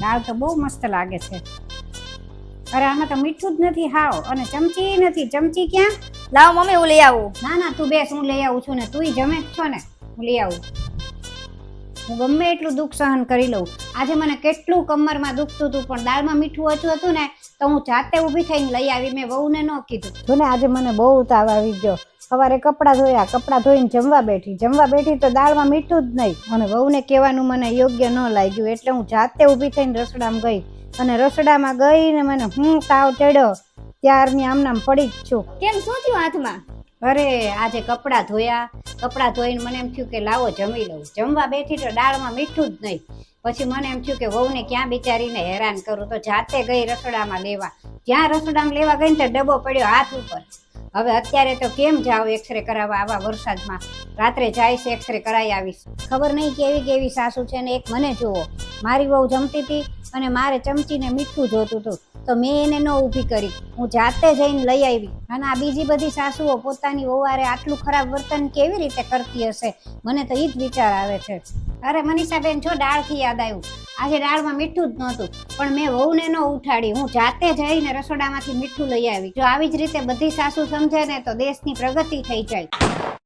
દાળ તો બહુ મસ્ત લાગે છે. અરે આમાં તો મીઠું જ નથી હાવ, અને ચમચી નથી. ચમચી ક્યાં? લાવ મમ્મી હું લઈ આવું. ના તું બેસ, હું લઈ આવું છું ને. તુંય જમે જ છો ને, હું લઈ આવું. હું ગમે એટલું દુઃખ સહન કરી લઉં. આજે મને કેટલું કમરમાં દુખતું હતું, પણ દાળમાં મીઠું ઓછું હતું ને તો હું જાતે ઊભી થઈને લઈ આવી. મેં વહુને ન કીધું. જો ને આજે મને બહુ તાવ આવી ગયો. સવારે કપડાં ધોયા, કપડાં ધોઈને જમવા બેઠી તો દાળમાં મીઠું જ નહીં. અને વહુને કહેવાનું મને યોગ્ય ન લાગ્યું, એટલે હું જાતે ઊભી થઈને રસોડામાં ગઈ. અને રસોડામાં ગઈને મને તાવ ચડ્યો. ત્યારની આમનામ પડી જ છું. કેમ, શું થયું હાથમાં? અરે આજે કપડાં ધોઈને મને એમ થયું કે લાવો જમી લઉં. જમવા બેઠી તો દાળમાં મીઠું જ નહીં. પછી મને એમ થયું કે વહુને ક્યાં બિચારીને હેરાન કરું, તો જાતે ગઈ રસોડામાં લેવા. જ્યાં રસોડામાં લેવા ગઈ ને તો ડબ્બો પડ્યો હાથ ઉપર. હવે અત્યારે તો કેમ જાવ એક્સરે કરાવવા આવા વરસાદમાં? રાત્રે જઈશ, એક્સરે કરાવી આવીશ. ખબર નહીં કેવી સાસુ છે ને. એક મને જુઓ, મારી વહુ જમતી હતી અને મારે ચમચીને મીઠું જોતું હતું, તો મેં એને ન ઊભી કરી, હું જાતે જઈને લઈ આવી. અને આ બીજી બધી સાસુઓ પોતાની વહુવારે આટલું ખરાબ વર્તન કેવી રીતે કરતી હશે? મને તો ઈ જ વિચાર આવે છે. અરે મનીષાબેન, જો દાળથી યાદ આવ્યું, આજે દાળમાં મીઠું જ નહોતું, પણ મેં વહુને ન ઉઠાડી, હું જાતે જઈને રસોડામાંથી મીઠું લઈ આવી. જો આવી જ રીતે બધી સાસુ સમજે ને તો દેશની પ્રગતિ થઈ જાય.